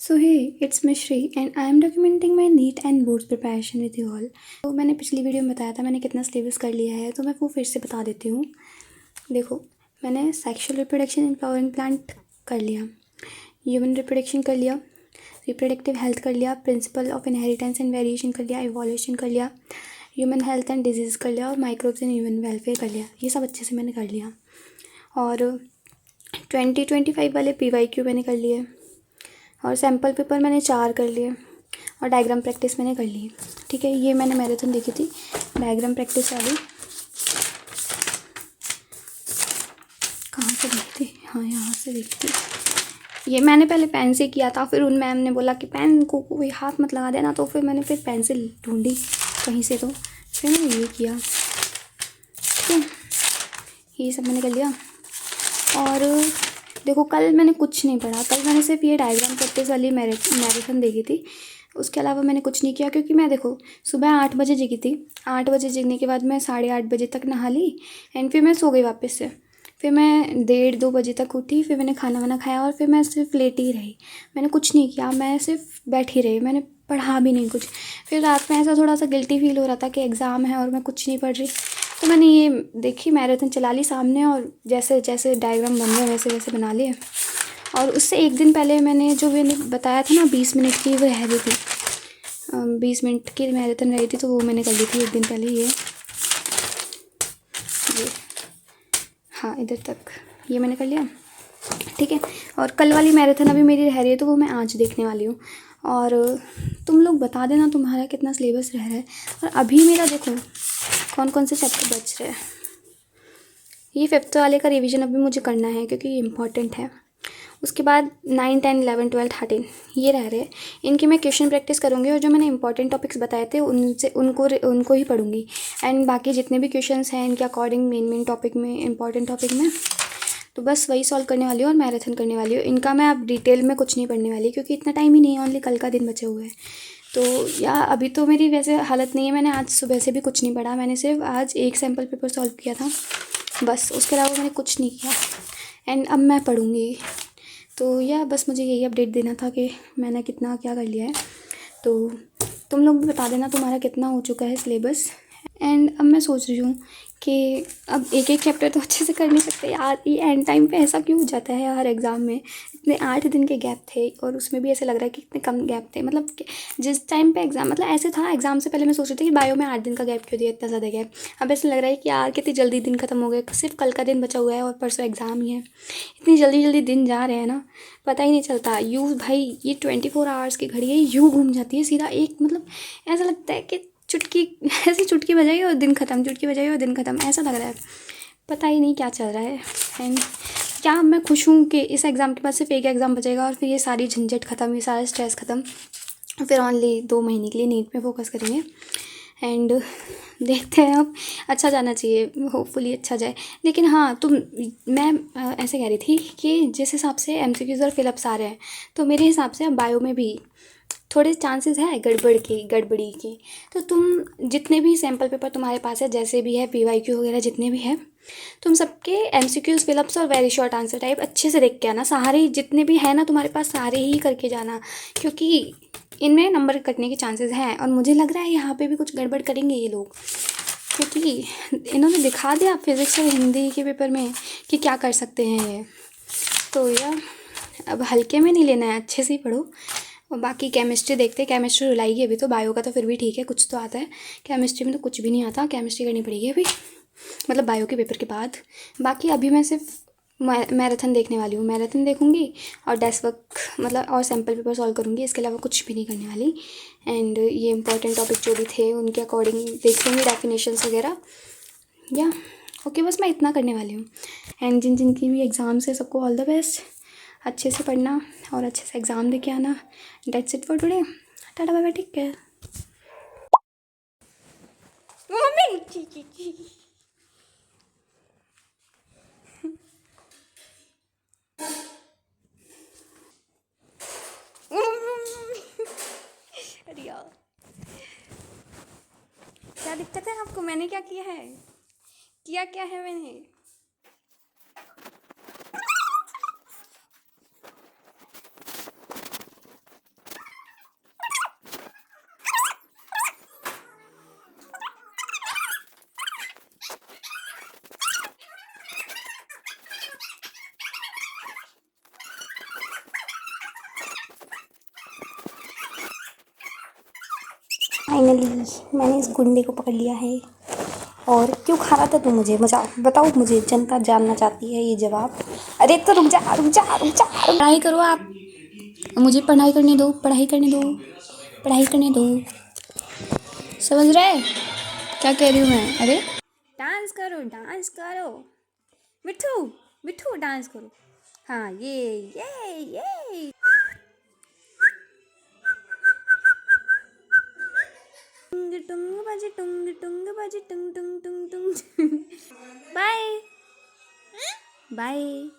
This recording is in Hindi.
सो हे इट्स मिश्री and I am documenting my neat and board preparation with you all. तो मैंने पिछली वीडियो में बताया था मैंने कितना सिलेबस कर लिया है, तो मैं वो फिर से बता देती हूँ। देखो, मैंने sexual reproduction in flowering plant कर लिया, ह्यूमन रिप्रोडक्शन कर लिया, रिप्रोडक्टिव हेल्थ कर लिया, principle of inheritance and variation कर लिया, इवोल्यूशन कर लिया, ह्यूमन हेल्थ एंड डिजीज़ कर लिया और माइक्रोब्स एंड ह्यूमन वेलफेयर कर लिया। ये सब अच्छे से मैंने कर लिया। और 2025 वाले PYQ मैंने कर लिए और सैम्पल पेपर मैंने 4 कर लिए और डायग्राम प्रैक्टिस मैंने कर ली। ठीक है, ये मैंने मैराथन देखी थी डायग्राम प्रैक्टिस वाली। कहाँ से देखी थी? हाँ, यहाँ से देखी थी। ये मैंने पहले पेन से किया था, फिर उन मैम ने बोला कि पेन को कोई हाथ मत लगा देना, तो फिर मैंने फिर पेंसिल ढूंढी कहीं से, तो फिर मैंने ये किया। ठीक है, ये सब मैंने कर लिया। और देखो, कल मैंने कुछ नहीं पढ़ा, कल मैंने सिर्फ ये डायग्राम प्रैक्टिस वाली मैराथन देखी थी। उसके अलावा मैंने कुछ नहीं किया, क्योंकि मैं देखो सुबह 8 बजे जगी थी। 8 बजे जगने के बाद मैं 8:30 बजे तक नहा ली एंड फिर मैं सो गई वापस से। फिर मैं 1:30-2 बजे तक उठी, फिर मैंने खाना वाना खाया और फिर मैं सिर्फ लेटी ही रही। मैंने कुछ नहीं किया, मैं सिर्फ बैठी रही, मैंने पढ़ा भी नहीं कुछ। फिर रात में ऐसा थोड़ा सा गिल्टी फील हो रहा था कि एग्ज़ाम है और मैं कुछ नहीं पढ़ रही, तो मैंने ये देखी मैराथन चला ली सामने और जैसे जैसे डायग्राम बन रहे वैसे वैसे बना लिए। और उससे एक दिन पहले मैंने जो मैंने बताया था ना 20 मिनट की, वो रह रही थी, 20 मिनट की मैराथन रही थी, तो वो मैंने कर ली थी एक दिन पहले। ये हाँ, इधर तक ये मैंने कर लिया। ठीक है, और कल वाली मैराथन अभी मेरी रह रही है, तो वो मैं आज देखने वाली हूँ। और तुम लोग बता देना तुम्हारा कितना सिलेबस रह रहा है। और अभी मेरा देखो कौन कौन से चैप्टर बच रहे हैं। ये 5th वाले का रिवीजन अभी मुझे करना है, क्योंकि ये इम्पॉर्टेंट है। उसके बाद 9, 10, 11, 12, 13 ये रह रहे हैं। इनकी मैं क्वेश्चन प्रैक्टिस करूँगी और जो मैंने इंपॉर्टेंट टॉपिक्स बताए थे उनसे उनको ही पढ़ूँगी। एंड बाकी जितने भी क्वेश्चंस हैं इनके अकॉर्डिंग मेन टॉपिक में, इंपॉर्टेंट टॉपिक में, तो बस वही सॉल्व करने वाली हूँ और मैराथन करने वाली हूँ। इनका मैं अब डिटेल में कुछ नहीं पढ़ने वाली, क्योंकि इतना टाइम ही नहीं है, ओनली कल का दिन बचे हुए हैं। तो या अभी तो मेरी वैसे हालत नहीं है, मैंने आज सुबह से भी कुछ नहीं पढ़ा, मैंने सिर्फ आज एक सैम्पल पेपर सॉल्व किया था बस, उसके अलावा मैंने कुछ नहीं किया। एंड अब मैं पढ़ूँगी। तो या बस मुझे यही अपडेट देना था कि मैंने कितना क्या कर लिया है। तो तुम लोग भी बता देना तुम्हारा कितना हो चुका है सिलेबस। एंड अब मैं सोच रही हूँ कि अब एक एक चैप्टर तो अच्छे से कर नहीं सकते यार, ये एंड टाइम पे ऐसा क्यों हो जाता है हर एग्ज़ाम में। इतने 8 दिन के गैप थे और उसमें भी ऐसे लग रहा है कि इतने कम गैप थे, मतलब कि जिस टाइम पे एग्ज़ाम, मतलब ऐसे था एग्ज़ाम से पहले मैं सोच रही थी कि बायो में 8 दिन का गैप क्यों दिया, इतना ज़्यादा गैप। अब ऐसा लग रहा है कि यार कितनी जल्दी दिन खत्म हो गए, सिर्फ कल का दिन बचा हुआ है और परसों एग्ज़ाम ही है। इतनी जल्दी जल्दी दिन जा रहे हैं ना, पता ही नहीं चलता। यूँ भाई ये 24 आवर्स की घड़ी है, यूँ घूम जाती है सीधा एक, मतलब ऐसा लगता है कि चुटकी ऐसी चुटकी बजाई और दिन ख़त्म, चुटकी बजाई और दिन ख़त्म, ऐसा लग रहा है। पता ही नहीं क्या चल रहा है। एंड क्या मैं खुश हूँ कि इस एग्ज़ाम के बाद सिर्फ एक एग्ज़ाम बचेगा और फिर ये सारी झंझट ख़त्म, ये सारा स्ट्रेस ख़त्म, फिर ओनली 2 महीने के लिए नीट पे फोकस करेंगे। एंड देखते हैं, अब अच्छा जाना चाहिए, होपफुली अच्छा जाए। लेकिन हाँ, मैं ऐसे कह रही थी कि जिस हिसाब से MCQs और फिलअप्स आ रहे हैं, तो मेरे हिसाब से अब बायो में भी थोड़े चांसेस है गड़बड़ी की। तो तुम जितने भी सैम्पल पेपर तुम्हारे पास है, जैसे भी है PYQ वगैरह जितने भी है, तुम सबके MCQs फिलअप्स और वेरी शॉर्ट आंसर टाइप अच्छे से देख के आना, सारे जितने भी है ना तुम्हारे पास सारे ही करके जाना, क्योंकि इनमें नंबर कटने के चांसेस हैं। और मुझे लग रहा है यहाँ पे भी कुछ गड़बड़ करेंगे ये लोग, क्योंकि इन्होंने दिखा दिया फिज़िक्स और हिंदी के पेपर में कि क्या कर सकते हैं ये। तो यार अब हल्के में नहीं लेना है, अच्छे से ही पढ़ो। और बाकी केमिस्ट्री देखते हैं, केमिस्ट्री रुलाएगी अभी तो, बायो का तो फिर भी ठीक है, कुछ तो आता है। केमिस्ट्री में तो कुछ भी नहीं आता, केमिस्ट्री करनी पड़ेगी अभी, मतलब बायो के पेपर के बाद। बाकी अभी मैं सिर्फ मैराथन देखने वाली हूँ, मैराथन देखूँगी और डेस्क वर्क मतलब और सैम्पल पेपर सॉल्व करूँगी, इसके अलावा कुछ भी नहीं करने वाली। एंड ये इंपॉर्टेंट टॉपिक जो भी थे उनके अकॉर्डिंग देख लूँगी डेफिनेशंस वगैरह। या ओके, बस मैं इतना करने वाली हूँ। एंड जिनकी भी एग्ज़ाम्स है सबको ऑल द बेस्ट, अच्छे से पढ़ना और अच्छे से एग्ज़ाम दे के आना। That's it for today, tata bye bye, take care. Mummy अरे यार, क्या दिक्कत है आपको? मैंने क्या किया है? किया क्या है मैंने? फाइनली मैंने इस गुंडे को पकड़ लिया है। और क्यों खा रहा था तू मुझे? मजा बताओ, मुझे जनता जानना चाहती है ये जवाब। अरे एक तो रुक जा रुक जा रुक जा। पढ़ाई करो आप, मुझे पढ़ाई करने दो, पढ़ाई करने दो, पढ़ाई करने दो। समझ रहे क्या कह रही हूँ मैं? अरे डांस करो, डांस करो मिठू, मिठू डांस करो। हाँ ये टुंग टुंग बजे टुंग टुंग बजे टुंग टुंग टुंग टुंग। Bye bye.